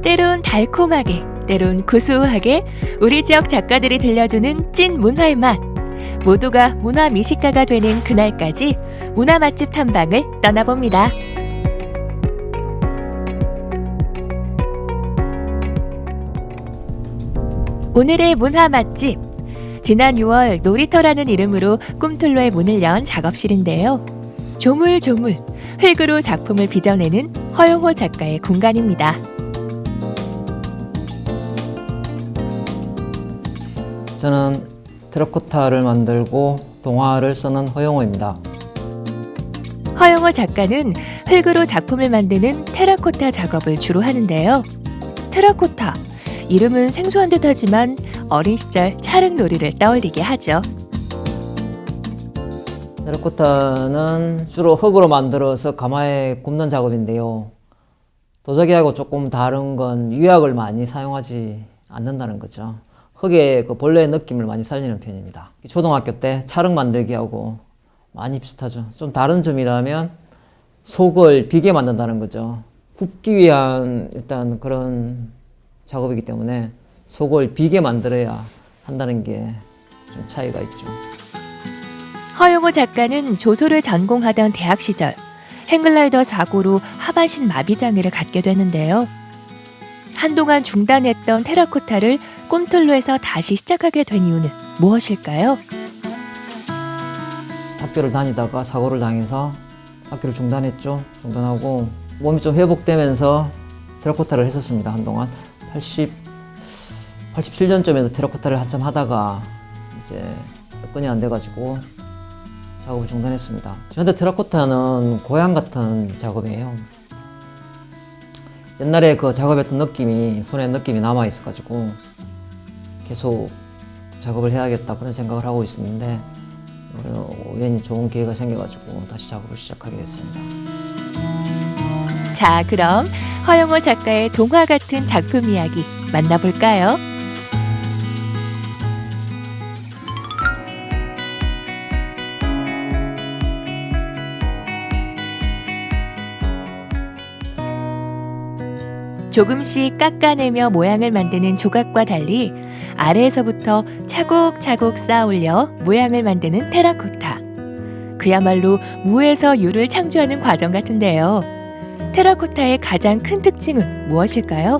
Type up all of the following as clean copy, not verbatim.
때론 달콤하게, 때론 구수하게 우리 지역 작가들이 들려주는 찐 문화의 맛. 모두가 문화 미식가가 되는 그날까지 문화 맛집 탐방을 떠나봅니다. 오늘의 문화 맛집. 지난 6월 놀이터라는 이름으로 꿈틀로의 문을 연 작업실인데요. 조물조물 흙으로 작품을 빚어내는 허용호 작가의 공간입니다. 저는 테라코타를 만들고 동화를 쓰는 허용호입니다. 허용호 작가는 흙으로 작품을 만드는 테라코타 작업을 주로 하는데요. 테라코타, 이름은 생소한 듯하지만 어린 시절 찰흙놀이를 떠올리게 하죠. 테라코타는 주로 흙으로 만들어서 가마에 굽는 작업인데요. 도자기하고 조금 다른 건 유약을 많이 사용하지 않는다는 거죠. 흙의 그 본래의 느낌을 많이 살리는 편입니다. 초등학교 때 찰흙 만들기하고 많이 비슷하죠. 좀 다른 점이라면 속을 비게 만든다는 거죠. 굽기 위한 일단 그런 작업이기 때문에 속을 비게 만들어야 한다는 게 좀 차이가 있죠. 허용호 작가는 조소를 전공하던 대학 시절 행글라이더 사고로 하반신 마비 장애를 갖게 되는데요. 한동안 중단했던 테라코타를 꿈틀로에서 다시 시작하게 된 이유는 무엇일까요? 학교를 다니다가 사고를 당해서 학교를 중단했죠. 중단하고 몸이 좀 회복되면서 테라코타를 했었습니다. 한동안 87년쯤에도 테라코타를 한참 하다가 이제 여건이 안 돼가지고 작업을 중단했습니다. 저한테 테라코타는 고향 같은 작업이에요. 옛날에 그 작업했던 느낌이 손에 느낌이 남아 있어가지고 계속 작업을 해야겠다 그런 생각을 하고 있었는데 우연히 좋은 기회가 생겨가지고 다시 작업을 시작하게 됐습니다. 자, 그럼 허용호 작가의 동화 같은 작품 이야기 만나볼까요? 조금씩 깎아내며 모양을 만드는 조각과 달리 아래에서부터 차곡차곡 쌓아 올려 모양을 만드는 테라코타. 그야말로 무에서 유를 창조하는 과정 같은데요. 테라코타의 가장 큰 특징은 무엇일까요?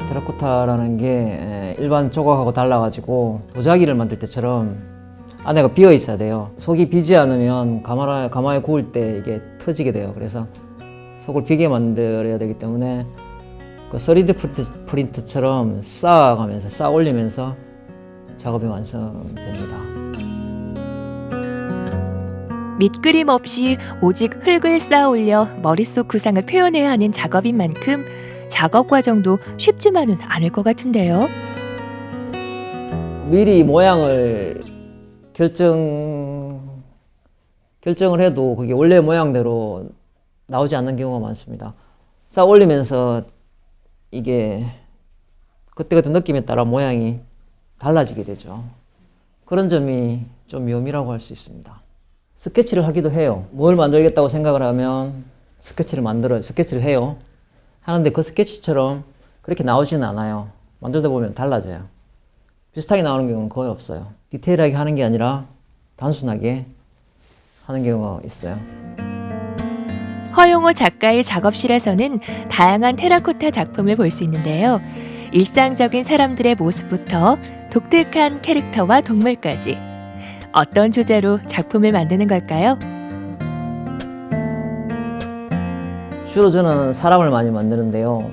테라코타라는 게 일반 조각하고 달라가지고 도자기를 만들 때처럼 안에가 비어 있어야 돼요. 속이 비지 않으면 가마에 구울 때 이게 터지게 돼요. 그래서 속을 비게 만들어야 되기 때문에 그 3D 프린트처럼 쌓아가면서 쌓아 올리면서 작업이 완성됩니다. 밑그림 없이 오직 흙을 쌓아 올려 머릿속 구상을 표현해야 하는 작업인 만큼 작업 과정도 쉽지만은 않을 것 같은데요. 미리 모양을 결정을 해도 그게 원래 모양대로 나오지 않는 경우가 많습니다. 쌓아 올리면서 이게 그때그때 느낌에 따라 모양이 달라지게 되죠. 그런 점이 좀 묘미라고 할 수 있습니다. 스케치를 하기도 해요. 뭘 만들겠다고 생각을 하면 스케치를 해요. 하는데 그 스케치처럼 그렇게 나오지는 않아요. 만들다 보면 달라져요. 비슷하게 나오는 경우는 거의 없어요. 디테일하게 하는 게 아니라 단순하게 하는 경우가 있어요. 허용호 작가의 작업실에서는 다양한 테라코타 작품을 볼 수 있는데요. 일상적인 사람들의 모습부터 독특한 캐릭터와 동물까지 어떤 주제로 작품을 만드는 걸까요? 주로 저는 사람을 많이 만드는데요.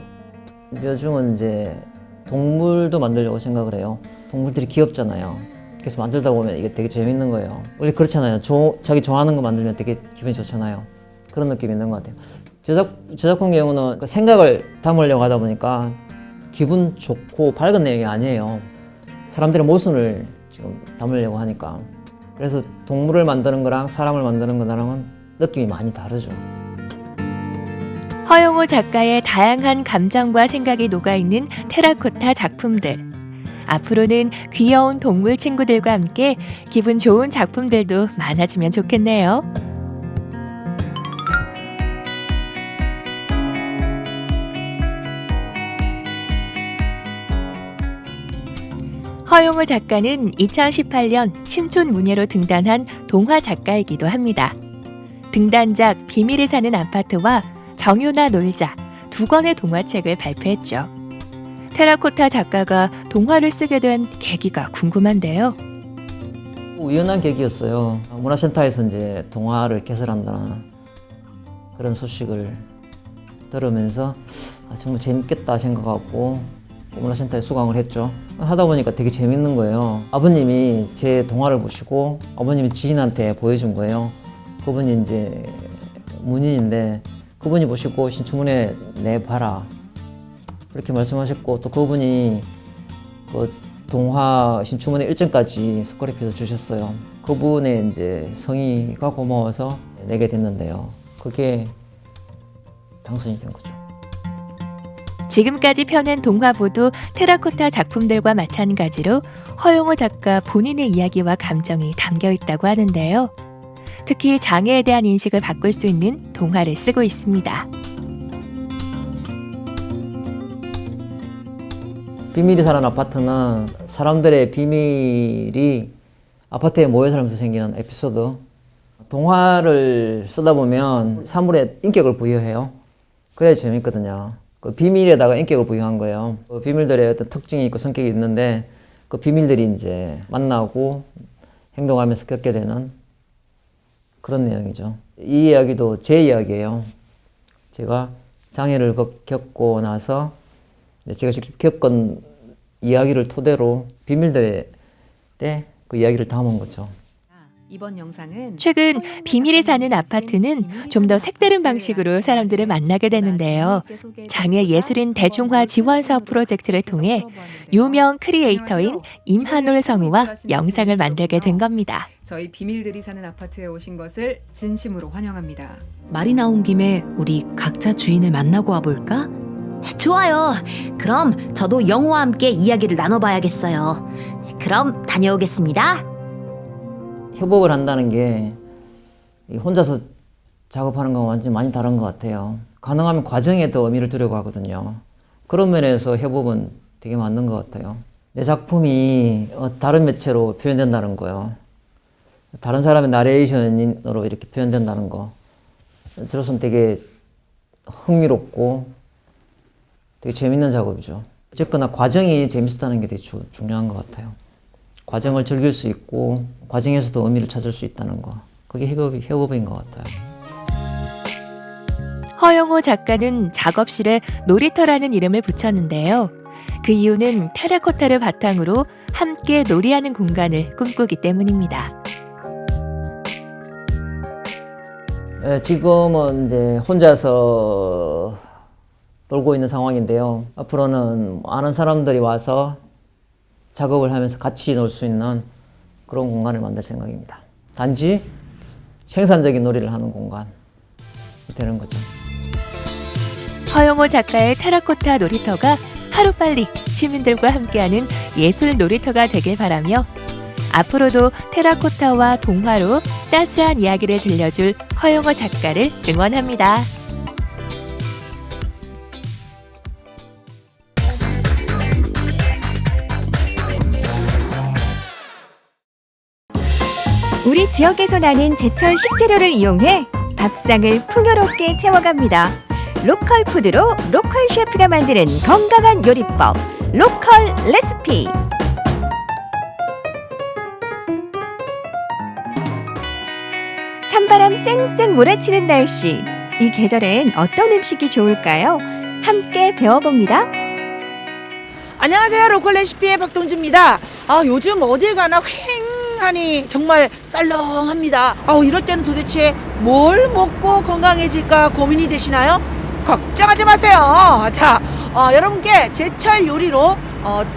요즘은 이제 동물도 만들려고 생각을 해요. 동물들이 귀엽잖아요. 그래서 만들다 보면 이게 되게 재밌는 거예요. 원래 그렇잖아요. 자기 좋아하는 거 만들면 되게 기분이 좋잖아요. 그런 느낌이 있는 것 같아요. 제작품 경우는 그 생각을 담으려고 하다 보니까 기분 좋고 밝은 내용이 아니에요. 사람들의 모순을 지금 담으려고 하니까. 그래서 동물을 만드는 거랑 사람을 만드는 거랑은 느낌이 많이 다르죠. 허용호 작가의 다양한 감정과 생각이 녹아있는 테라코타 작품들. 앞으로는 귀여운 동물 친구들과 함께 기분 좋은 작품들도 많아지면 좋겠네요. 허용우 작가는 2018년 신촌문예로 등단한 동화 작가이기도 합니다. 등단작 비밀이 사는 아파트와 정유나 놀자 두 권의 동화책을 발표했죠. 테라코타 작가가 동화를 쓰게 된 계기가 궁금한데요. 우연한 계기였어요. 문화센터에서 이제 동화를 개설한다는 그런 소식을 들으면서 정말 재밌겠다 생각하고 문화센터에 수강을 했죠. 하다 보니까 되게 재밌는 거예요. 아버님이 제 동화를 보시고 아버님이 지인한테 보여준 거예요. 그분이 이제 문인인데 그분이 보시고 신춘문예 내봐라 그렇게 말씀하셨고, 또 그분이 그 동화 신춘문예 일정까지 스크랩해서 주셨어요. 그분의 이제 성의가 고마워서 내게 됐는데요. 그게 당선이 된 거죠. 지금까지 펴낸 동화보도 테라코타 작품들과 마찬가지로 허용우 작가 본인의 이야기와 감정이 담겨 있다고 하는데요. 특히 장애에 대한 인식을 바꿀 수 있는 동화를 쓰고 있습니다. 비밀이 사는 아파트는 사람들의 비밀이 아파트에 모여 살면서 생기는 에피소드. 동화를 쓰다 보면 사물에 인격을 부여해요. 그래야 재밌거든요. 그 비밀에다가 인격을 부여한 거예요. 그 비밀들의 어떤 특징이 있고 성격이 있는데 그 비밀들이 이제 만나고 행동하면서 겪게 되는 그런 내용이죠. 이 이야기도 제 이야기예요. 제가 장애를 겪고 나서 제가 직접 겪은 이야기를 토대로 비밀들의 그 이야기를 담은 거죠. 이번 영상은 최근 비밀이 사는 아파트는 좀 더 색다른 방식으로 사람들을 만나게 되는데요. 장애 예술인 대중화 지원 사업 프로젝트를 통해 유명 크리에이터인 임한올 성우와 영상을 만들게 된 겁니다. 저희 비밀들이 사는 아파트에 오신 것을 진심으로 환영합니다. 말이 나온 김에 우리 각자 주인을 만나고 와볼까? 좋아요. 그럼 저도 영호와 함께 이야기를 나눠봐야겠어요. 그럼 다녀오겠습니다. 협업을 한다는 게 혼자서 작업하는 거와 완전히 많이 다른 것 같아요. 가능하면 과정에 더 의미를 두려고 하거든요. 그런 면에서 협업은 되게 맞는 것 같아요. 내 작품이 다른 매체로 표현된다는 거요. 다른 사람의 나레이션으로 이렇게 표현된다는 거. 저로서는 되게 흥미롭고 되게 재밌는 작업이죠. 어쨌거나 과정이 재밌었다는 게 되게 중요한 것 같아요. 과정을 즐길 수 있고 과정에서도 의미를 찾을 수 있다는 거. 그게 협업인 것 같아요. 허용호 작가는 작업실에 놀이터라는 이름을 붙였는데요. 그 이유는 테라코타를 바탕으로 함께 놀이하는 공간을 꿈꾸기 때문입니다. 지금은 이제 혼자서 놀고 있는 상황인데요. 앞으로는 많은 사람들이 와서 작업을 하면서 같이 놀 수 있는 그런 공간을 만들 생각입니다. 단지 생산적인 놀이를 하는 공간이 되는 거죠. 허용호 작가의 테라코타 놀이터가 하루빨리 시민들과 함께하는 예술 놀이터가 되길 바라며 앞으로도 테라코타와 동화로 따스한 이야기를 들려줄 허용호 작가를 응원합니다. 우리 지역에서 나는 제철 식재료를 이용해 밥상을 풍요롭게 채워갑니다. 로컬 푸드로 로컬 셰프가 만드는 건강한 요리법, 로컬 레시피. 찬바람 쌩쌩 몰아치는 날씨, 이 계절엔 어떤 음식이 좋을까요? 함께 배워봅니다. 안녕하세요. 로컬 레시피의 박동주입니다. 요즘 어딜 가나 휑하니 정말 썰렁합니다. 이럴 때는 도대체 뭘 먹고 건강해질까 고민이 되시나요? 걱정하지 마세요. 자, 여러분께 제철 요리로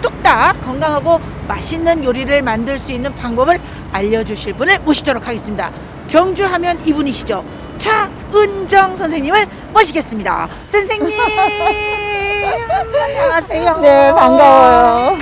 뚝딱 건강하고 맛있는 요리를 만들 수 있는 방법을 알려주실 분을 모시도록 하겠습니다. 경주 하면 이분이시죠. 차은정 선생님을 모시겠습니다. 선생님 안녕하세요. 네, 반가워요.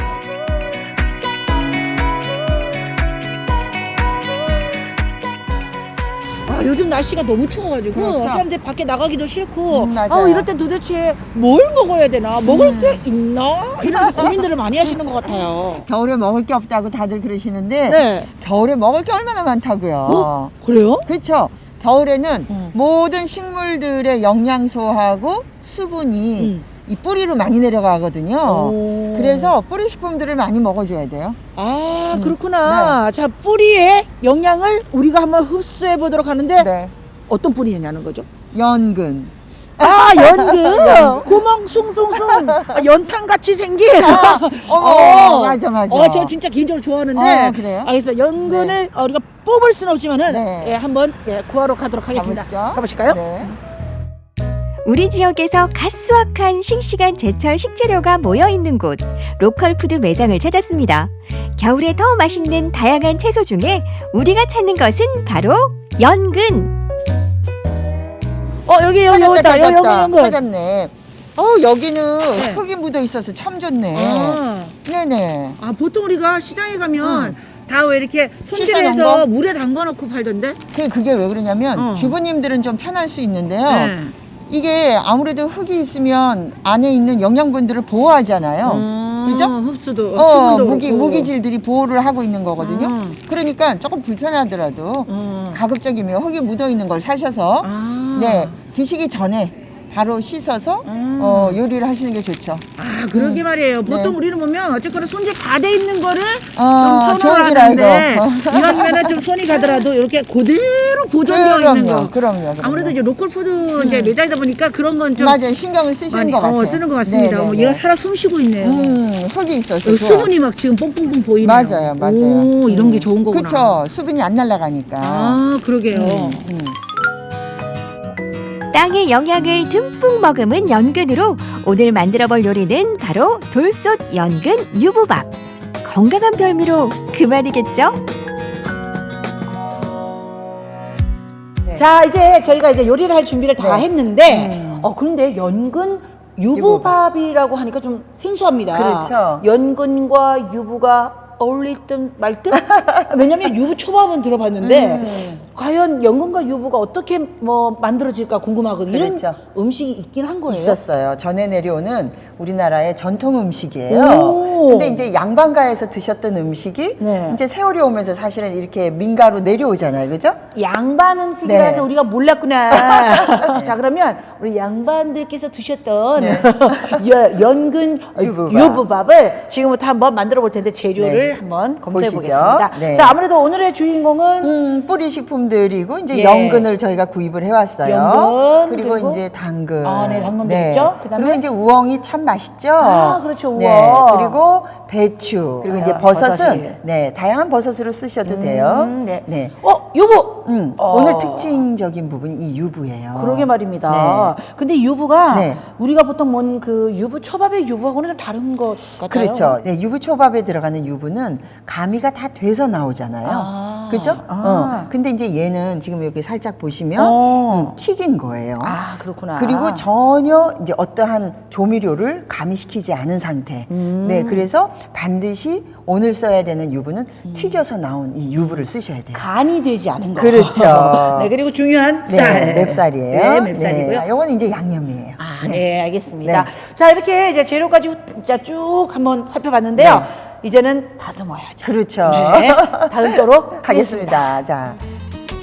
요즘 날씨가 너무 추워가지고 그렇죠. 사람들이 밖에 나가기도 싫고 맞아요. 이럴 때 도대체 뭘 먹어야 되나 먹을 게 있나 이러면서 고민들을 많이 하시는 것 같아요. 겨울에 먹을 게 없다고 다들 그러시는데 네. 겨울에 먹을 게 얼마나 많다고요. 그래요? 그렇죠. 겨울에는 모든 식물들의 영양소하고 수분이 이 뿌리로 많이 내려가거든요. 오. 그래서 뿌리 식품들을 많이 먹어줘야 돼요. 아 그렇구나. 자 뿌리의 영양을 우리가 한번 흡수해 보도록 하는데 네. 어떤 뿌리냐는 거죠? 연근. 아 연근 구멍 숭숭숭 연탄 같이 생긴 어머, 맞아. 저 진짜 개인적으로 좋아하는데 그래요? 알겠습니다. 연근을 우리가 뽑을 수는 없지만은 네. 예, 한번 구하러 가도록 하겠습니다. 가보시죠. 가보실까요? 네. 우리 지역에서 갓 수확한 싱싱한 제철 식재료가 모여 있는 곳 로컬푸드 매장을 찾았습니다. 겨울에 더 맛있는 다양한 채소 중에 우리가 찾는 것은 바로 연근. 여기 있다. 여기 연근. 찾았네. 여기는 네. 흙이 묻어 있어서 참 좋네. 아, 네네. 보통 우리가 시장에 가면 다 왜 이렇게 씻어놓은 손질해서 거? 물에 담궈놓고 팔던데? 그게 왜 그러냐면 주부님들은 좀 편할 수 있는데요. 네. 이게 아무래도 흙이 있으면 안에 있는 영양분들을 보호하잖아요. 그죠? 흡수도 수분도 그렇고. 무기질들이 보호를 하고 있는 거거든요. 아. 그러니까 조금 불편하더라도 가급적이면 흙이 묻어 있는 걸 사셔서 네 드시기 전에 바로 씻어서 요리를 하시는 게 좋죠. 그러게 말이에요. 보통 네. 우리는 보면 어쨌거나 손질 다 돼 있는 거를 좋은 좀 줄 선호를 하는데 알고. 이왕이면은 좀 손이 가더라도 이렇게 그대로 보존되어 있는 거. 그럼요. 아무래도 이제 로컬푸드 이제 매장이다 보니까 그런 건 좀 맞아요. 신경을 쓰시는 많이 것 같아요. 쓰는 것 같습니다. 네네네. 얘가 살아 숨쉬고 있네요. 흙이 있어서 좋아. 수분이 막 지금 뽕뽕뽕 보이네요. 맞아요. 오, 이런 게 좋은 거구나. 그렇죠. 수분이 안 날아가니까. 그러게요. 땅의 영양을 듬뿍 머금은 연근으로 오늘 만들어볼 요리는 바로 돌솥 연근 유부밥. 건강한 별미로 그만이겠죠? 자, 이제 저희가 이제 요리를 할 준비를 다 네. 했는데, 그런데 연근 유부밥이라고 하니까 좀 생소합니다. 그렇죠. 연근과 유부가 어울릴 듯 말 듯? 왜냐면 유부 초밥은 들어봤는데, 과연 연근과 유부가 어떻게 만들어질까 궁금하거든요. 이런 그렇죠. 음식이 있긴 한 거예요. 있었어요. 전해 내려오는 우리나라의 전통 음식이에요. 오. 근데 이제 양반가에서 드셨던 음식이 네. 이제 세월이 오면서 사실은 이렇게 민가로 내려오잖아요. 그죠? 양반 음식이라서 네. 우리가 몰랐구나. 자, 그러면 우리 양반들께서 드셨던 연근 유부밥을 지금부터 한번 만들어 볼 텐데 재료를 네. 한번 검토해 보시죠. 보겠습니다. 네. 자, 아무래도 오늘의 주인공은 뿌리 식품들이고 이제 예. 연근을 저희가 구입을 해왔어요. 연근, 그리고 그리고 이제 당근. 네, 당근도 있죠. 그다음에 그리고 이제 우엉이 참 맛있죠. 아, 그렇죠. 우엉. 네. 그리고 배추. 그리고 이제 버섯은 버섯이. 네, 다양한 버섯으로 쓰셔도 돼요. 네. 유부! 오늘 특징적인 부분이 이 유부예요. 그러게 말입니다. 네. 근데 유부가 네. 우리가 보통 먹는 그 유부 초밥의 유부하고는 좀 다른 것 같아요. 그렇죠. 네, 유부초밥에 들어가는 유부는 가미가 다 돼서 나오잖아요. 그죠? 근데 이제 얘는 지금 여기 살짝 보시면 튀긴 거예요. 그렇구나. 그리고 전혀 이제 어떠한 조미료를 가미시키지 않은 상태. 네, 그래서 반드시 오늘 써야 되는 유부는 튀겨서 나온 이 유부를 쓰셔야 돼요. 간이 되지 않은 거. 그렇죠. 네, 그리고 중요한 네, 쌀. 맵쌀이에요. 네, 맵쌀이고요. 네, 요거는 이제 양념이에요. 네, 알겠습니다. 네. 자, 이렇게 이제 재료까지 쭉 한번 살펴봤는데요. 네. 이제는 다듬어야죠. 그렇죠. 네, 다듬도록 하겠습니다. 하겠습니다. 자,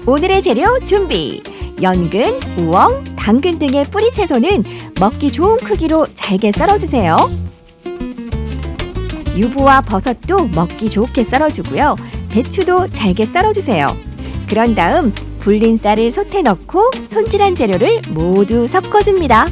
오늘의 재료 준비. 연근, 우엉, 당근 등의 뿌리 채소는 먹기 좋은 크기로 잘게 썰어주세요. 유부와 버섯도 먹기 좋게 썰어주고요. 배추도 잘게 썰어주세요. 그런 다음 불린 쌀을 솥에 넣고 손질한 재료를 모두 섞어줍니다.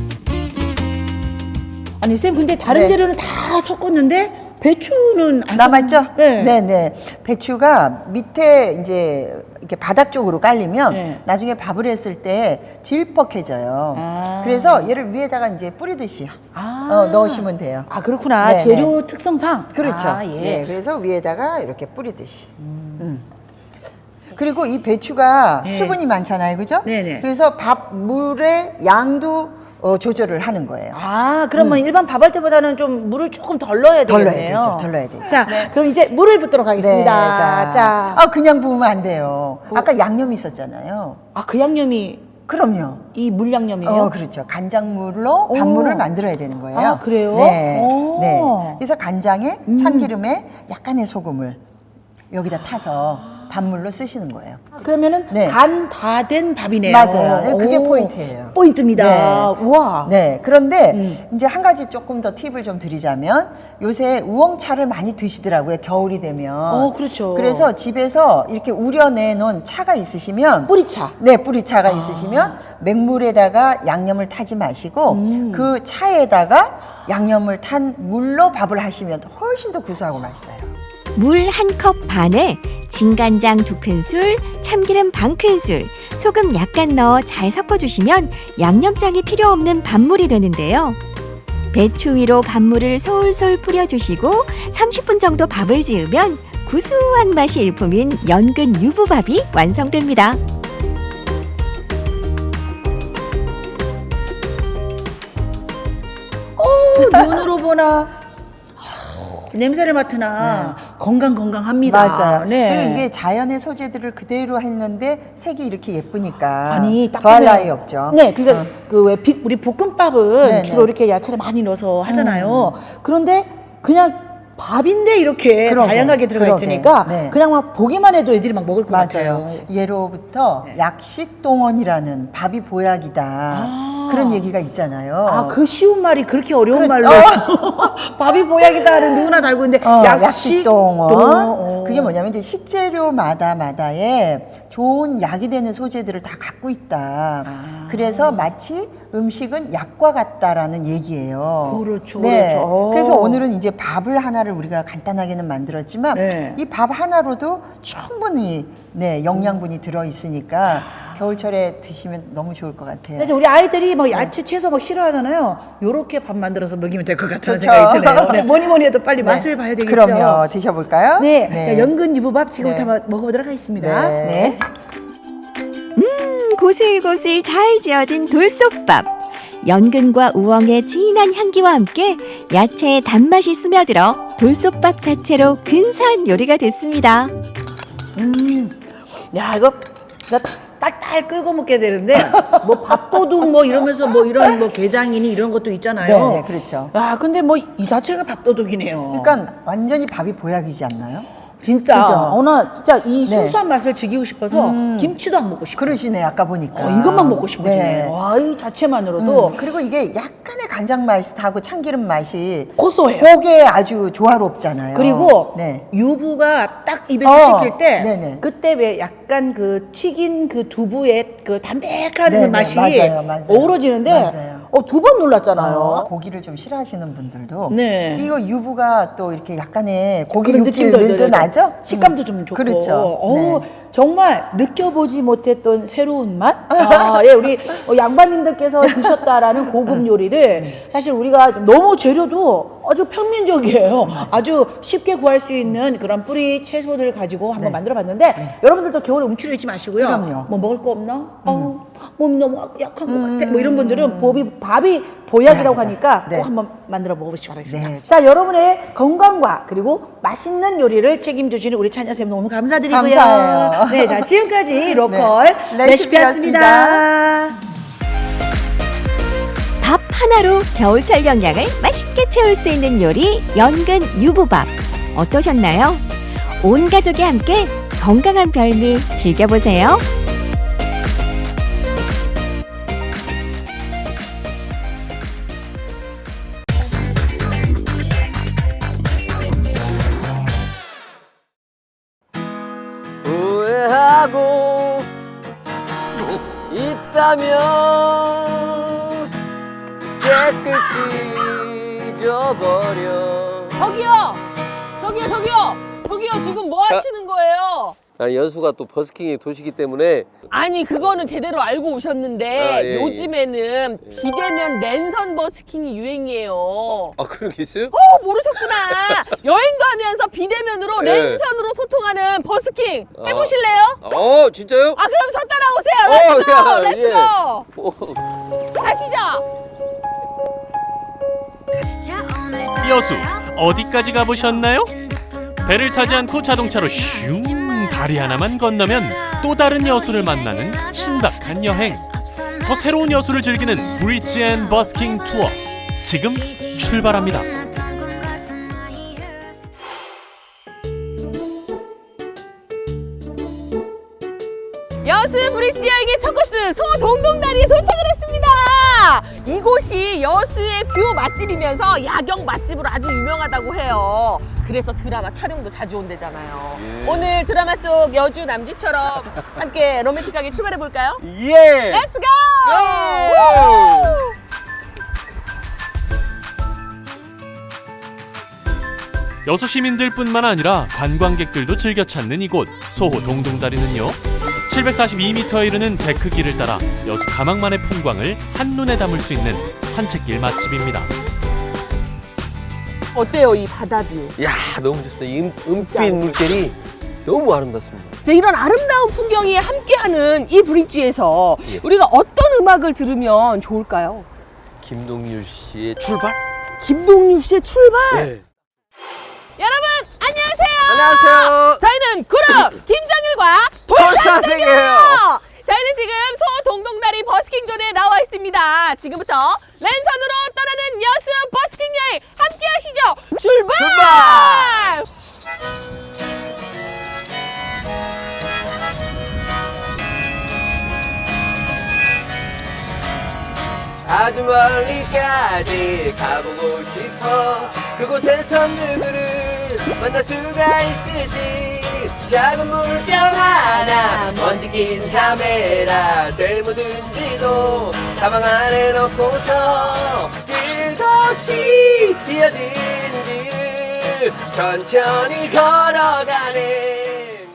아니, 쌤, 근데 다른 네. 재료는 다 섞었는데 배추는 안 남았죠? 네. 네. 배추가 밑에 이제 이렇게 바닥 쪽으로 깔리면 네. 나중에 밥을 했을 때 질퍽해져요. 아. 그래서 얘를 위에다가 이제 뿌리듯이 넣으시면 돼요. 그렇구나. 네, 재료 특성상. 그렇죠. 예. 네, 그래서 위에다가 이렇게 뿌리듯이. 그리고 이 배추가 네. 수분이 많잖아요, 그죠? 네네. 그래서 밥 물의 양도 조절을 하는 거예요. 아, 그러면 일반 밥 할 때보다는 좀 물을 조금 덜 넣어야 덜 넣어야 되겠네요. 되죠. 덜 넣어야 되죠. 자, 그럼 이제 물을 붓도록 하겠습니다. 자. 그냥 부으면 안 돼요. 아까 양념이 있었잖아요. 아, 그 양념이 그럼요. 이 물양념이에요? 그렇죠. 간장물로 오. 밥물을 만들어야 되는 거예요. 아, 그래요? 네. 오. 네. 그래서 간장에 참기름에 약간의 소금을 여기다 타서 밥물로 쓰시는 거예요. 그러면은 네. 간 다 된 밥이네요. 맞아요. 네, 그게 오. 포인트예요. 포인트입니다. 네. 우와. 네. 그런데 이제 한 가지 조금 더 팁을 좀 드리자면 요새 우엉차를 많이 드시더라고요. 겨울이 되면. 그렇죠. 그래서 집에서 이렇게 우려내 놓은 차가 있으시면 뿌리차. 네, 뿌리차가 있으시면 맹물에다가 양념을 타지 마시고 그 차에다가 양념을 탄 물로 밥을 하시면 훨씬 더 구수하고 맛있어요. 물 1컵 반에 진간장 2큰술, 참기름 반 큰술, 소금 약간 넣어 잘 섞어주시면 양념장이 필요 없는 밥물이 되는데요. 배추 위로 밥물을 솔솔 뿌려주시고 30분 정도 밥을 지으면 구수한 맛이 일품인 연근 유부밥이 완성됩니다. 눈으로 보나 냄새를 맡으나 건강합니다. 맞아요. 네. 그리고 이게 자연의 소재들을 그대로 했는데 색이 이렇게 예쁘니까 아니 딱 더할 보면- 나위 없죠. 네, 그러니까 그 왜 우리 볶음밥은 네네. 주로 이렇게 야채를 많이 넣어서 하잖아요. 그런데 그냥 밥인데 이렇게 그러게, 다양하게 들어가 그러게. 있으니까 네. 그냥 막 보기만 해도 애들이 막 먹을 것 맞아요. 같아요. 예로부터 약식동원이라는 밥이 보약이다. 그런 얘기가 있잖아요. 아, 그 쉬운 말이 그렇게 어려운 그렇- 말로 밥이 보약이다는 누구나 다 알고 있는데 약식동원. 그게 뭐냐면 이제 식재료마다의 좋은 약이 되는 소재들을 다 갖고 있다. 그래서 마치 음식은 약과 같다라는 얘기예요. 그렇죠, 네. 그렇죠. 그래서 오늘은 이제 밥을 하나를 우리가 간단하게는 만들었지만 네. 이 밥 하나로도 충분히 영양분이 들어 있으니까 겨울철에 드시면 너무 좋을 것 같아요. 그래서 우리 아이들이 뭐 야채 채소 막 싫어하잖아요. 요렇게 밥 만들어서 먹이면 될 것 같다는 그렇죠. 생각이 드네요. 네, 뭐니 해도 빨리 맛을 봐야 되겠죠. 그럼요. 드셔볼까요? 네. 자, 연근 유부밥 지금부터 네. 한번 먹어보도록 하겠습니다. 네. 고슬고슬 잘 지어진 돌솥밥. 연근과 우엉의 진한 향기와 함께 야채의 단맛이 스며들어 돌솥밥 자체로 근사한 요리가 됐습니다. 야, 이거 진짜 딸딸 끓고 먹게 되는데 뭐 밥도둑 뭐 이러면서 뭐 이런 뭐 게장이니 이런 것도 있잖아요. 네, 그렇죠. 야, 근데 뭐 이 자체가 밥도둑이네요. 그러니까 완전히 밥이 보약이지 않나요? 진짜 그죠? 나 진짜 이 네. 순수한 맛을 즐기고 싶어서 김치도 안 먹고 싶어. 그러시네, 아까 보니까. 이것만 먹고 싶어지네. 네. 와, 이 자체만으로도 그리고 이게 약간의 간장 맛하고 참기름 맛이 고소해요. 그게 아주 조화롭잖아요. 그리고 네. 유부가 딱 입에서 씹힐 때 네네. 그때 왜 약간 그 튀긴 그 두부의 그 담백한 네네, 그 맛이 맞아요. 어우러지는데 맞아요. 두 번 놀랐잖아요. 고기를 좀 싫어하시는 분들도 네. 이거 유부가 또 이렇게 약간의 고기 그런 육질 느낌도 늘도 나죠? 식감도 좀 좋고. 그렇죠. 네. 정말 느껴보지 못했던 새로운 맛? 예, 우리 양반님들께서 드셨다라는 고급 요리를 사실 우리가 너무 재료도 아주 평민적이에요. 아주 쉽게 구할 수 있는 그런 뿌리 채소들을 가지고 한번 만들어 봤는데 여러분들도 겨울에 움츠려 있지 마시고요. 그럼요. 뭐 먹을 거 없나? 몸이 너무 약한 것 같아. 뭐 이런 분들은 밥이 보약이라고 하니까 네. 꼭 한번 만들어 먹어보시기 바라겠습니다. 네. 자, 여러분의 건강과 그리고 맛있는 요리를 책임져주시는 우리 찬여 쌤 너무 감사드리고요. 감사해요. 네, 자, 지금까지 로컬 네, 레시피였습니다. 밥 하나로 겨울철 영양을 맛있게 채울 수 있는 요리 연근 유부밥 어떠셨나요? 온 가족이 함께 건강한 별미 즐겨보세요. 후회하고 있다면 깨끗이 잊어버려. 저기요, 지금 뭐 하시는 거예요? 아니 연수가 또 버스킹의 도시기 때문에 아니, 그거는 제대로 알고 오셨는데 예, 요즘에는 비대면 랜선 버스킹이 유행이에요. 아 그런 게 있어요? 모르셨구나. 여행 가면서 비대면으로 예. 랜선으로 소통하는 버스킹 해보실래요? 진짜요? 그럼 저 따라오세요. 렛츠고, 야, 렛츠고. 예. 가시죠. 여수 어디까지 가보셨나요? 배를 타지 않고 자동차로 슝 다리 하나만 건너면 또 다른 여수를 만나는 신박한 여행. 더 새로운 여수를 즐기는 브릿지 앤 버스킹 투어 지금 출발합니다. 여수 브릿지 여행의 첫 코스 소동동다리에 도착을 했습니다. 이곳이 여수의 뷰 맛집이면서 야경 맛집으로 아주 유명하다고 해요. 그래서 드라마 촬영도 자주 온대잖아요. 오늘 드라마 속 여주 남주처럼 함께 로맨틱하게 출발해 볼까요? 예. 렛츠 고! 여수 시민들뿐만 아니라 관광객들도 즐겨 찾는 이곳 소호 동동다리는요 742m에 이르는 데크길을 따라 여수 가망만의 풍광을 한눈에 담을 수 있는 산책길 맛집입니다. 어때요 이 바다뷰? 야, 너무 좋다. 이 은빛 물결이 너무 아름답습니다. 자, 이런 아름다운 풍경이 함께하는 이 브릿지에서 예. 우리가 어떤 음악을 들으면 좋을까요? 김동률 씨의 출발? 김동률 씨의 출발! 예. 여러분 안녕하세요. 안녕하세요. 저희는 그룹 김정일과 돌산생이에요. 저희는 지금 소동동다리 버스킹존에 나와 있습니다. 지금부터 랜선으로 떠나는 여수 버스킹 여행 함께 하시죠. 출발! 아주 멀리까지 가보고 싶어. 그곳에서 누구를 만날 수가 있을지. 작은 물병 하나, 먼지 낀 카메라, 되묻은지도 가방 안에 넣고서 끝없이 뛰어드는 길 천천히 걸어가네.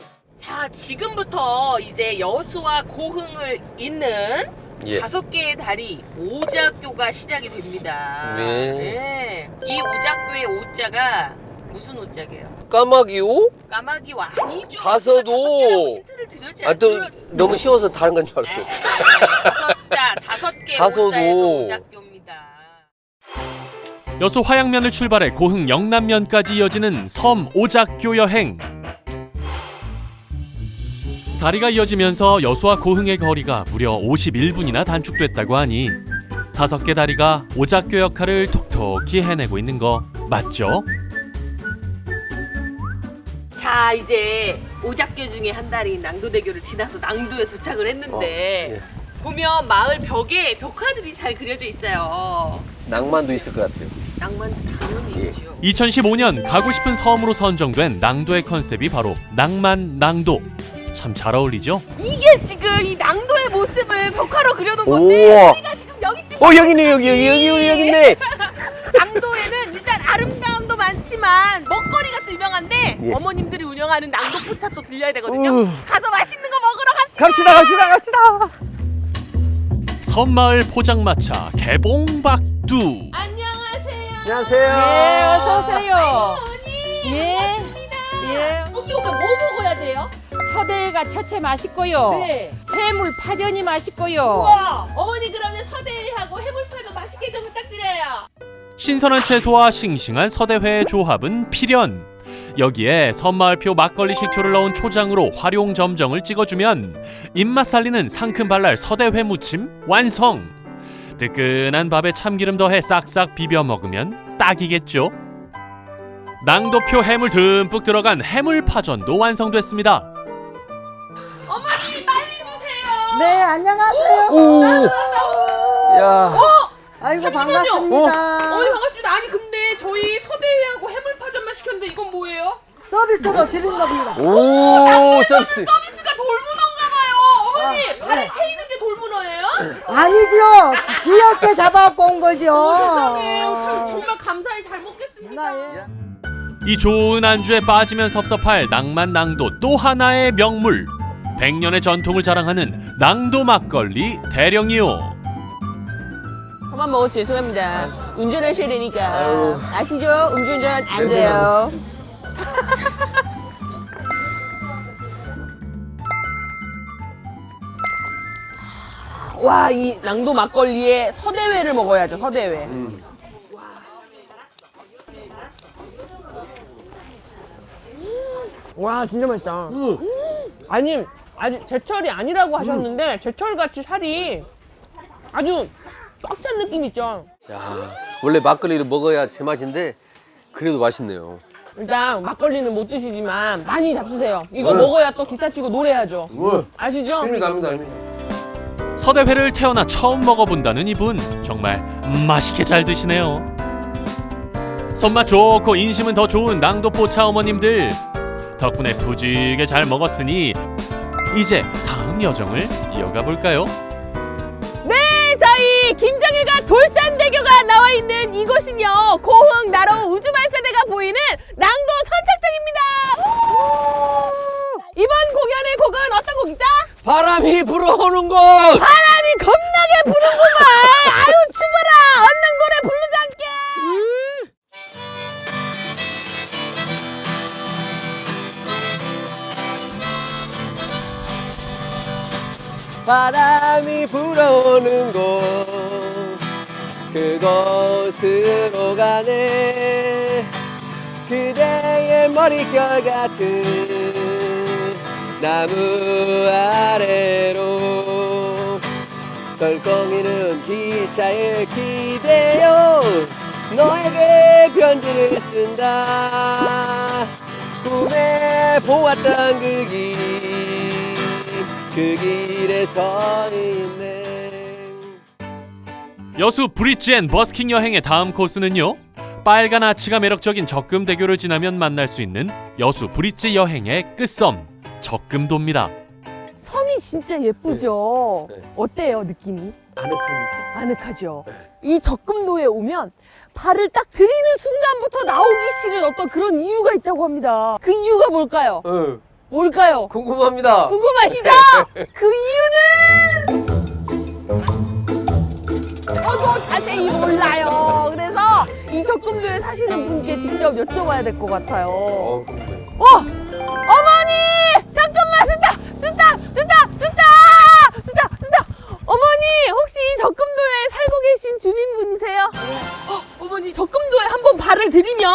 자, 지금부터 이제 여수와 고흥을 잇는 예. 5개의 다리 오작교가 시작이 됩니다. 네. 이 오작교의 오자가 무슨 오자게요? 까마귀오? 까마귀와 아니죠. 다섯오. 힌트를 드렸지 아, 또 너무 쉬워서 다른 건 줄 알았어요. 다섯 개 다섯오. 오자에서 오작교입니다. 여수 화양면을 출발해 고흥 영남면까지 이어지는 섬 오작교 여행. 다리가 이어지면서 여수와 고흥의 거리가 무려 51분이나 단축됐다고 하니 5개 다리가 오작교 역할을 톡톡히 해내고 있는 거 맞죠? 자, 이제 오작교 중에 한 다리인 낭도대교를 지나서 낭도에 도착을 했는데 보면 마을 벽에 벽화들이 잘 그려져 있어요. 낭만도 있을 것 같아요. 낭만도 당연히 있죠. 2015년 가고 싶은 섬으로 선정된 낭도의 컨셉이 바로 낭만 낭도. 참 잘 어울리죠? 이게 지금 이 낭도의 모습을 벽화로 그려놓은 건데 우와. 우리가 지금 여기쯤 여기 있네, 여기 있네. 낭도에는 일단 아름다움도 많지만 먹거리가 또 유명한데 예. 어머님들이 운영하는 낭도 포차 또 들려야 되거든요. 가서 맛있는 거 먹으러 갑시다. 섬마을 포장마차 개봉박두. 안녕하세요. 안녕하세요. 네, 어서 오세요. 예. 예. 여기 오면 뭐 먹어야 돼요? 서대가 첫째 맛있고요. 네. 해물 파전이 맛있고요. 우와. 어머니 그러면 서대하고 해물파도 맛있게 좀 부탁드려요. 신선한 채소와 싱싱한 서대회의 조합은 필연. 여기에 섬마을표 막걸리 식초를 넣은 초장으로 활용 점정을 찍어주면 입맛 살리는 상큼 발랄 서대회 무침 완성. 뜨끈한 밥에 참기름 더해 싹싹 비벼 먹으면 딱이겠죠. 낭도표 해물 듬뿍 들어간 해물파전도 완성됐습니다. 어머니 빨리 주세요. 네, 안녕하세요. 오. 야. 아이고, 잠시만요. 반갑습니다. 어머니 반갑습니다. 아니 근데 저희 서대회하고 해물파전만 시켰는데 이건 뭐예요? 서비스로 드린 겁니다. 오, 서비스. 서비스가 돌문어인가 봐요. 어머니 발에 네. 채 있는 게 돌문어예요? 아니죠. 귀엽게 잡아갖고 온 거죠. 세상에 정말 감사히 잘 먹겠습니다. 네. 이 좋은 안주에 빠지면 섭섭할 낭만 낭도 또 하나의 명물. 100년의 전통을 자랑하는 낭도 막걸리 대령이요. 저만 먹어서 죄송합니다. 운전하셔야 되니까. 아유. 아시죠? 음주운전 안 돼요. 와, 이 낭도 막걸리에 서대회를 먹어야죠. 서대회. 와 진짜 맛있다. 아니 아직 제철이 아니라고 하셨는데 제철같이 살이 아주 꽉 찬 느낌 있죠. 야, 원래 막걸리를 먹어야 제맛인데 그래도 맛있네요. 일단 막걸리는 못 드시지만 많이 잡수세요. 이거 먹어야 또 기타 치고 노래하죠. 아시죠? 합니다. 서대회를 태어나 처음 먹어본다는 이분 정말 맛있게 잘 드시네요. 손맛 좋고 인심은 더 좋은 낭도포차 어머님들 덕분에 푸지게 잘 먹었으니 이제 다음 여정을 이어가 볼까요? 네, 저희 김정일과 돌산대교가 나와 있는 이곳은요 고흥 나로 우주발사대가 보이는 낭도 선착장입니다. 이번 공연의 곡은 어떤 곡이죠? 바람이 불어오는 곳. 바람이 겁나게 부는구만. 아유 죽어라. 얼른 노래 부르지 않게. 바람이 불어오는 곳 그곳으로 가네. 그대의 머릿결 같은 나무 아래로 덜컹이는 기차에 기대어 너에게 편지를 쓴다. 꿈에 보았던 그 길에 서 있네. 여수 브릿지 앤 버스킹 여행의 다음 코스는요. 빨간 아치가 매력적인 적금대교를 지나면 만날 수 있는 여수 브릿지 여행의 끝섬 적금도입니다. 섬이 진짜 예쁘죠. 네. 어때요 느낌이? 아늑한 아늑하죠. 이 적금도에 오면 발을 딱 들이는 순간부터 나오기 싫은 어떤 그런 이유가 있다고 합니다. 그 이유가 뭘까요? 느낌. 뭘까요? 궁금합니다. 궁금하시죠? 그 이유는 저도 자세히 몰라요. 그래서 이 적금도에 사시는 분께 직접 여쭤봐야 될 것 같아요. 어머니! 잠깐만 쓰다! 어머니 혹시 적금도에 살고 계신 주민분이세요? 어머니 적금도에 한번 발을 들이면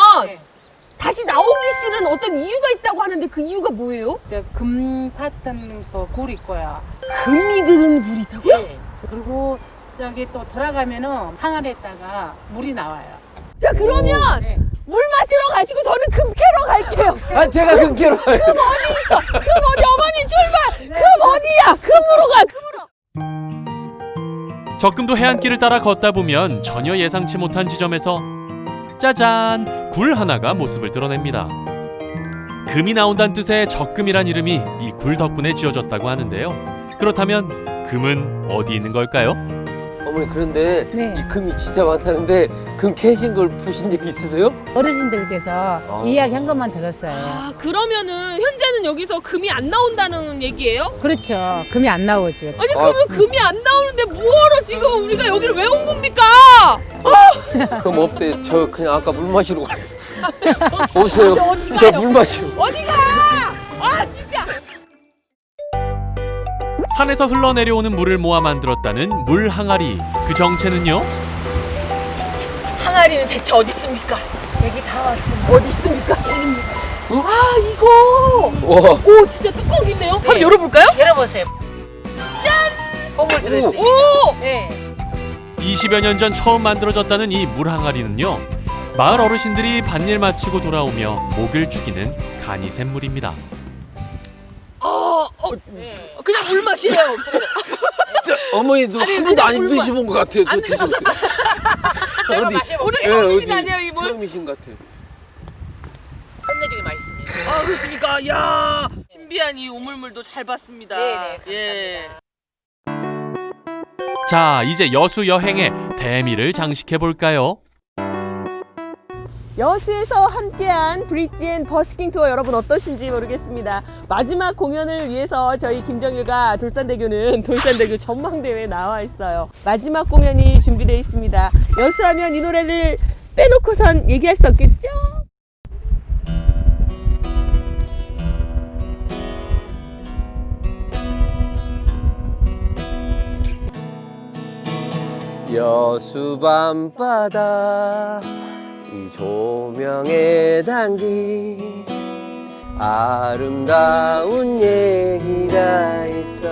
다시 나오기 싫은 어떤 이유가 있다고 하는데 그 이유가 뭐예요? 금 탔던 그 굴이 거야. 금이 들은 굴이 있다고요? 네. 그리고 저기 또 돌아가면은 항아리에다가 물이 나와요. 자 그러면 네. 물 마시러 가시고 저는 금 캐러 갈게요. 아, 제가 금캐로 가요. 금 어디 있어? 금 어디? 어머니 출발! 금 어디야? 금으로 가! 금으로! 적금도 해안길을 따라 걷다 보면 전혀 예상치 못한 지점에서 짜잔! 굴 하나가 모습을 드러냅니다. 금이 나온다는 뜻의 적금이란 이름이 이 굴 덕분에 지어졌다고 하는데요. 그렇다면 금은 어디 있는 걸까요? 어머니 그런데 네. 이 금이 진짜 많다는데 금 캐신 걸 보신 적 있으세요? 어르신들께서 이야기한 것만 들었어요. 아 그러면은 현재는 여기서 금이 안 나온다는 얘기예요? 그렇죠. 금이 안 나오죠. 아니 그러면 금이 안 나오는데 뭐하러 지금 우리가 여기를 왜 온 겁니까? 금 없대. 저 그냥 아까 물 마시러 가요. 오세요. 어디 저 가요? 물 마시러. 어디가? 아 진짜! 산에서 흘러내려오는 물을 모아 만들었다는 물 항아리. 그 정체는요? 항아리는 대체 어디 있습니까? 여기 다 왔습니다. 어디 있습니까? 아 이거! 와. 오 진짜 뚜껑 있네요. 한번 열어볼까요? 열어보세요. 짠! 보물 들어있어요. 오! 네. 20여 년 전 처음 만들어졌다는 이 물 항아리는요. 마을 어르신들이 밭일 마치고 돌아오며 목을 축이는 간이 샘물입니다. 네. 그냥 물 맛이에요. 어머니도 아니, 한 번도 안 그냥 물만. 드셔본 것 같아요. 안 그거 드셔봤어요. 제가 어디? 마셔볼게요. 오늘 예, 처음이신 거 어디? 아니에요 이 물? 처음이신 것 같아요. 끝내주게 맛있습니다. 아 그렇습니까? 야 신비한 이 우물물도 잘 봤습니다. 네네, 감사합니다. 예. 자, 이제 여수 여행의 대미를 장식해 볼까요? 여수에서 함께한 브릿지 앤 버스킹 투어 여러분 어떠신지 모르겠습니다. 마지막 공연을 위해서 저희 김정유가 돌산대교는 돌산대교 전망대회에 나와 있어요. 마지막 공연이 준비되어 있습니다. 여수하면 이 노래를 빼놓고선 얘기할 수 없겠죠? 여수 밤바다 이 조명에 담긴 아름다운 얘기가 있어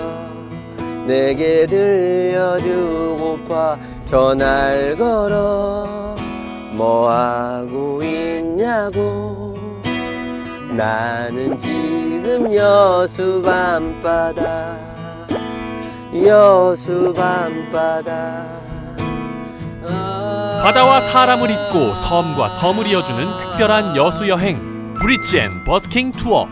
내게 들려주고파 전화를 걸어 뭐하고 있냐고 나는 지금 여수 밤바다 바다와 사람을 잇고 섬과 섬을 이어주는 특별한 여수 여행 브릿지 앤 버스킹 투어.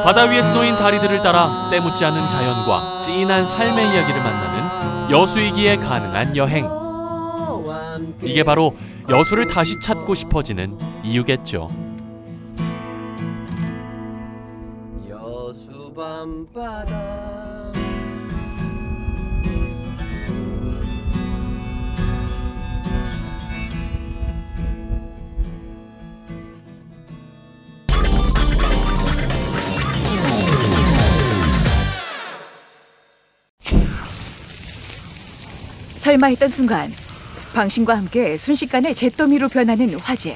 바다 위에서 놓인 다리들을 따라 때묻지 않은 자연과 진한 삶의 이야기를 만나는 여수이기에 가능한 여행. 이게 바로 여수를 다시 찾고 싶어지는 이유겠죠. 여수 밤바다 설마 했던 순간 방심과 함께 순식간에 잿더미로 변하는 화재.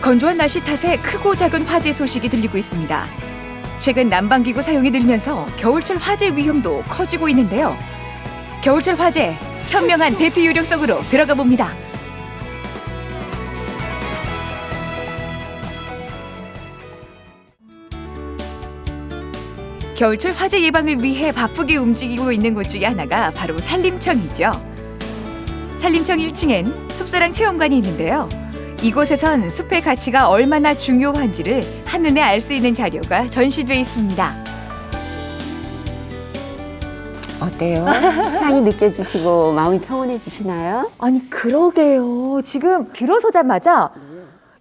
건조한 날씨 탓에 크고 작은 화재 소식이 들리고 있습니다. 최근 난방기구 사용이 늘면서 겨울철 화재 위험도 커지고 있는데요. 겨울철 화재 현명한 대피 요령 속으로 들어가 봅니다. 겨울철 화재 예방을 위해 바쁘게 움직이고 있는 곳 중에 하나가 바로 산림청이죠. 산림청 1층엔 숲사랑 체험관이 있는데요. 이곳에선 숲의 가치가 얼마나 중요한지를 한눈에 알 수 있는 자료가 전시돼 있습니다. 어때요? 향이 느껴지시고 마음이 평온해지시나요? 아니 그러게요. 지금 들어서자마자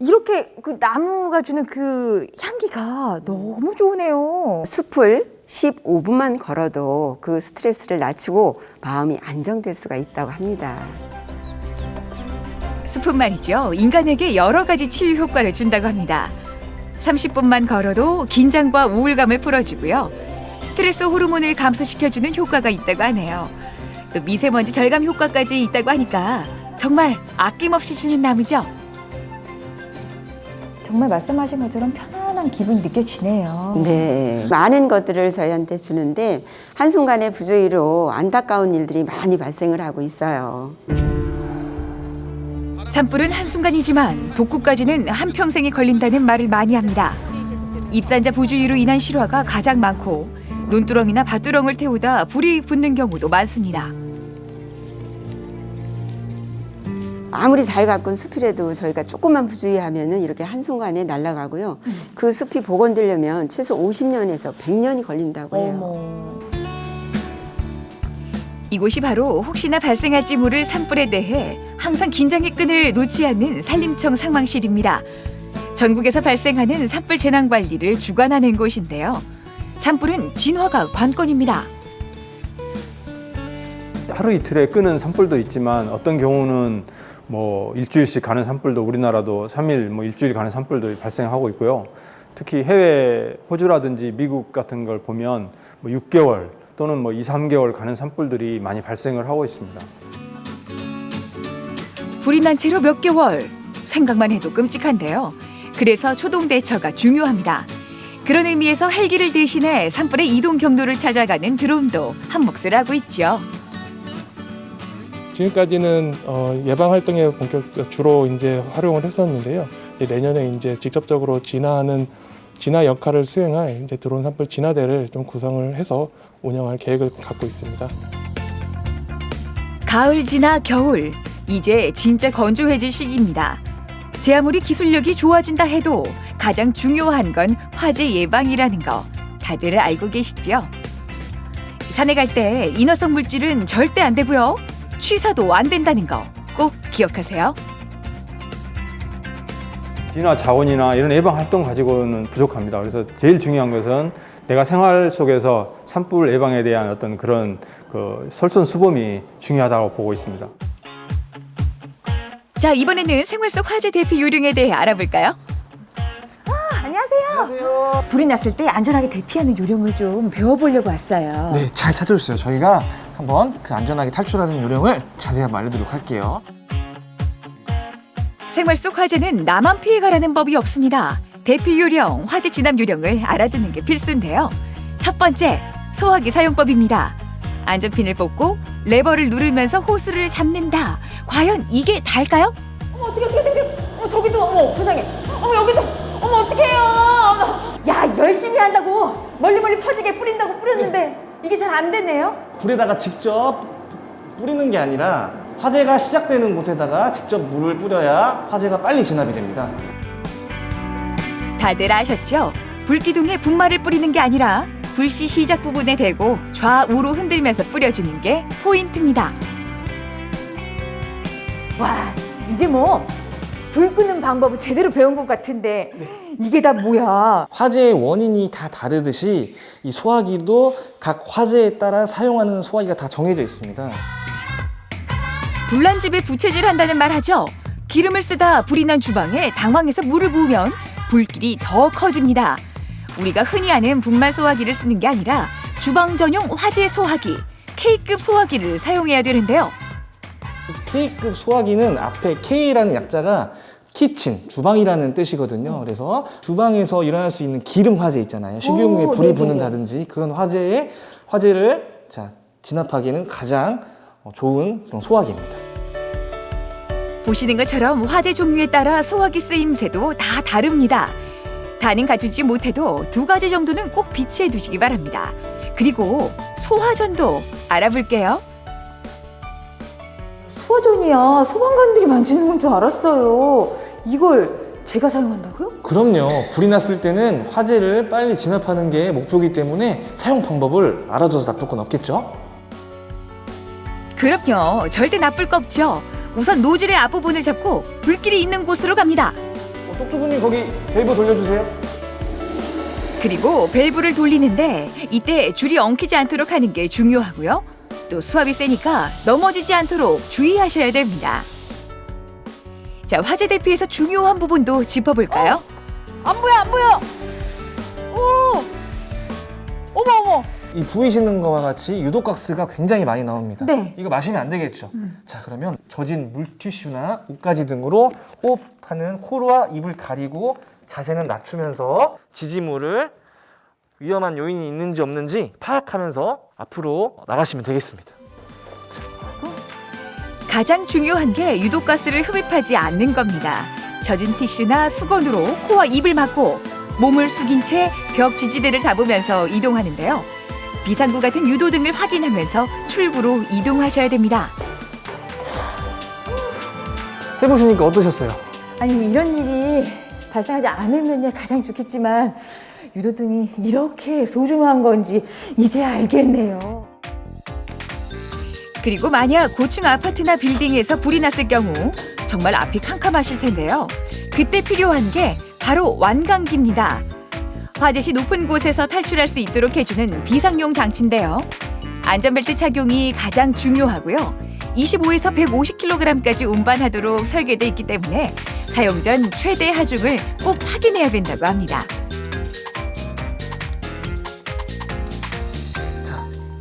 이렇게 그 나무가 주는 그 향기가 너무 좋으네요. 숲을 15분만 걸어도 그 스트레스를 낮추고 마음이 안정될 수가 있다고 합니다. 숲은 말이죠. 인간에게 여러 가지 치유 효과를 준다고 합니다. 30분만 걸어도 긴장과 우울감을 풀어주고요. 스트레스 호르몬을 감소시켜주는 효과가 있다고 하네요. 또 미세먼지 절감 효과까지 있다고 하니까 정말 아낌없이 주는 나무죠. 정말 말씀하신 것처럼 편안한 기분이 느껴지네요. 네, 많은 것들을 저희한테 주는데 한순간의 부주의로 안타까운 일들이 많이 발생을 하고 있어요. 산불은 한순간이지만 복구까지는 한평생이 걸린다는 말을 많이 합니다. 입산자 부주의로 인한 실화가 가장 많고 논두렁이나 밭두렁을 태우다 불이 붙는 경우도 많습니다. 아무리 잘 가꾼 숲이라도 저희가 조금만 부주의하면은 이렇게 한순간에 날아가고요. 그 숲이 복원되려면 최소 50년에서 100년이 걸린다고 해요. 이곳이 바로 혹시나 발생할지 모를 산불에 대해 항상 긴장의 끈을 놓지 않는 산림청 상황실입니다. 전국에서 발생하는 산불 재난 관리를 주관하는 곳인데요. 산불은 진화가 관건입니다. 하루 이틀에 끄는 산불도 있지만 어떤 경우는 뭐 일주일씩 가는 산불도 우리나라도 3일 뭐 일주일 가는 산불도 발생하고 있고요. 특히 해외 호주라든지 미국 같은 걸 보면 뭐 6개월 또는 뭐 2, 3개월 가는 산불들이 많이 발생을 하고 있습니다. 불이 난 채로 몇 개월, 생각만 해도 끔찍한데요. 그래서 초동 대처가 중요합니다. 그런 의미에서 헬기를 대신해 산불의 이동 경로를 찾아가는 드론도 한 몫을 하고 있죠. 지금까지는 예방 활동에 주로 이제 활용을 했었는데요. 이제 내년에 이제 직접적으로 진화 역할을 수행할 이제 드론 산불 진화대를 좀 구성을 해서 운영할 계획을 갖고 있습니다. 가을 지나 겨울, 이제 진짜 건조해질 시기입니다. 제 아무리 기술력이 좋아진다 해도 가장 중요한 건 화재 예방이라는 거 다들 알고 계시죠? 산에 갈 때 인화성 물질은 절대 안 되고요. 취사도 안 된다는 거 꼭 기억하세요. 진화 자원이나 이런 예방 활동 가지고는 부족합니다. 그래서 제일 중요한 것은 내가 생활 속에서 산불 예방에 대한 어떤 그런 솔선수범이 중요하다고 보고 있습니다. 자, 이번에는 생활 속 화재 대피 요령에 대해 알아볼까요? 안녕하세요. 불이 났을 때 안전하게 대피하는 요령을 좀 배워보려고 왔어요. 네, 잘 찾아주세요. 저희가 한번 그 안전하게 탈출하는 요령을 자세히 한번 알려드리도록 할게요. 생활 속 화재는 나만 피해가라는 법이 없습니다. 대피 요령, 화재 진압 요령을 알아두는 게 필수인데요. 첫 번째, 소화기 사용법입니다. 안전핀을 뽑고 레버를 누르면서 호스를 잡는다. 과연 이게 달까요? 어머 어떡해. 저기도 어머 세상에. 어머 여기도 어머 어떡해요. 야 열심히 한다고 멀리 퍼지게 뿌린다고 뿌렸는데 이게 잘 안 되네요. 불에다가 직접 뿌리는 게 아니라 화재가 시작되는 곳에다가 직접 물을 뿌려야 화재가 빨리 진압이 됩니다. 다들 아셨죠? 불기둥에 분말을 뿌리는 게 아니라 불씨 시작 부분에 대고 좌우로 흔들면서 뿌려주는 게 포인트입니다. 와 이제 뭐 불 끄는 방법을 제대로 배운 것 같은데 이게 다 뭐야? 화재의 원인이 다 다르듯이 이 소화기도 각 화재에 따라 사용하는 소화기가 다 정해져 있습니다. 불난 집에 부채질한다는 말 하죠? 기름을 쓰다 불이 난 주방에 당황해서 물을 부으면 불길이 더 커집니다. 우리가 흔히 아는 분말 소화기를 쓰는 게 아니라 주방 전용 화재 소화기, K급 소화기를 사용해야 되는데요. K급 소화기는 앞에 K라는 약자가 키친, 주방이라는 뜻이거든요. 그래서 주방에서 일어날 수 있는 기름 화재 있잖아요. 식용유에 불이 붙는다든지 그런 화재를 진압하기에는 가장 좋은 그런 소화기입니다. 보시는 것처럼 화재 종류에 따라 소화기 쓰임새도 다 다릅니다. 다는 갖추지 못해도 2가지 정도는 꼭 비치해 두시기 바랍니다. 그리고 소화전도 알아볼게요. 소화전이야 소방관들이 만지는 건 줄 알았어요. 이걸 제가 사용한다고요? 그럼요. 불이 났을 때는 화재를 빨리 진압하는 게 목표이기 때문에 사용 방법을 알아줘서 나쁠 건 없겠죠? 그럼요. 절대 나쁠 거 없죠. 우선 노즐의 앞부분을 잡고 불길이 있는 곳으로 갑니다. 똑주부님 거기 밸브 돌려주세요. 그리고 밸브를 돌리는데 이때 줄이 엉키지 않도록 하는 게 중요하고요. 또 수압이 세니까 넘어지지 않도록 주의하셔야 됩니다. 자, 화재 대피에서 중요한 부분도 짚어볼까요? 안 보여. 오. 어머. 이 보이시는 것과 같이 유독가스가 굉장히 많이 나옵니다. 네. 이거 마시면 안 되겠죠? 자, 그러면 젖은 물티슈나 옷가지 등으로 호흡하는 코와 입을 가리고 자세는 낮추면서 지지물을 위험한 요인이 있는지 없는지 파악하면서 앞으로 나가시면 되겠습니다. 가장 중요한 게 유독가스를 흡입하지 않는 겁니다. 젖은 티슈나 수건으로 코와 입을 막고 몸을 숙인 채 벽 지지대를 잡으면서 이동하는데요. 비상구 같은 유도등을 확인하면서 출구로 이동하셔야 됩니다. 해보시니까 어떠셨어요? 아니 이런 일이 발생하지 않으면 가장 좋겠지만 유도등이 이렇게 소중한 건지 이제 알겠네요. 그리고 만약 고층 아파트나 빌딩에서 불이 났을 경우 정말 앞이 캄캄하실 텐데요. 그때 필요한 게 바로 완강기입니다. 화재 시 높은 곳에서 탈출할 수 있도록 해주는 비상용 장치인데요. 안전벨트 착용이 가장 중요하고요. 25에서 150kg까지 운반하도록 설계돼 있기 때문에 사용 전 최대 하중을 꼭 확인해야 된다고 합니다.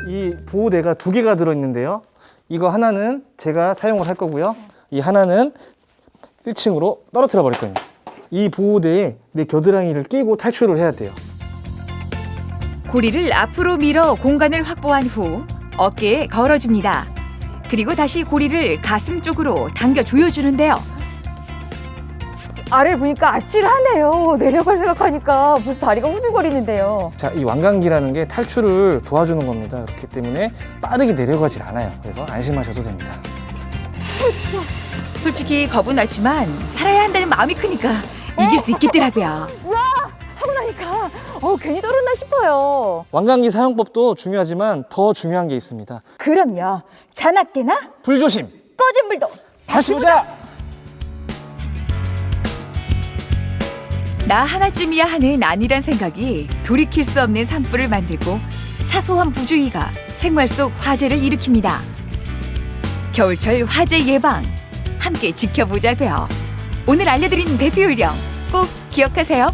이 보호대가 2개가 들어있는데요. 이거 하나는 제가 사용을 할 거고요. 이 하나는 1층으로 떨어뜨려 버릴 거예요. 이 보호대에 내 겨드랑이를 끼고 탈출을 해야 돼요. 고리를 앞으로 밀어 공간을 확보한 후 어깨에 걸어줍니다. 그리고 다시 고리를 가슴 쪽으로 당겨 조여주는데요. 아래를 보니까 아찔하네요. 내려갈 생각하니까 벌써 다리가 후들거리는데요. 자, 이 완강기라는 게 탈출을 도와주는 겁니다. 그렇기 때문에 빠르게 내려가질 않아요. 그래서 안심하셔도 됩니다. 솔직히 겁은 났지만 살아야 한다는 마음이 크니까 이길 수 있겠더라고요. 와 하고 나니까 괜히 떨었나 싶어요. 완강기 사용법도 중요하지만 더 중요한 게 있습니다. 그럼요. 자나깨나 불조심. 꺼진 불도 다시 보자. 나 하나쯤이야 하는 안일한 생각이 돌이킬 수 없는 산불을 만들고 사소한 부주의가 생활 속 화재를 일으킵니다. 겨울철 화재 예방 함께 지켜보자고요. 오늘 알려드린 대피 요령 꼭 기억하세요.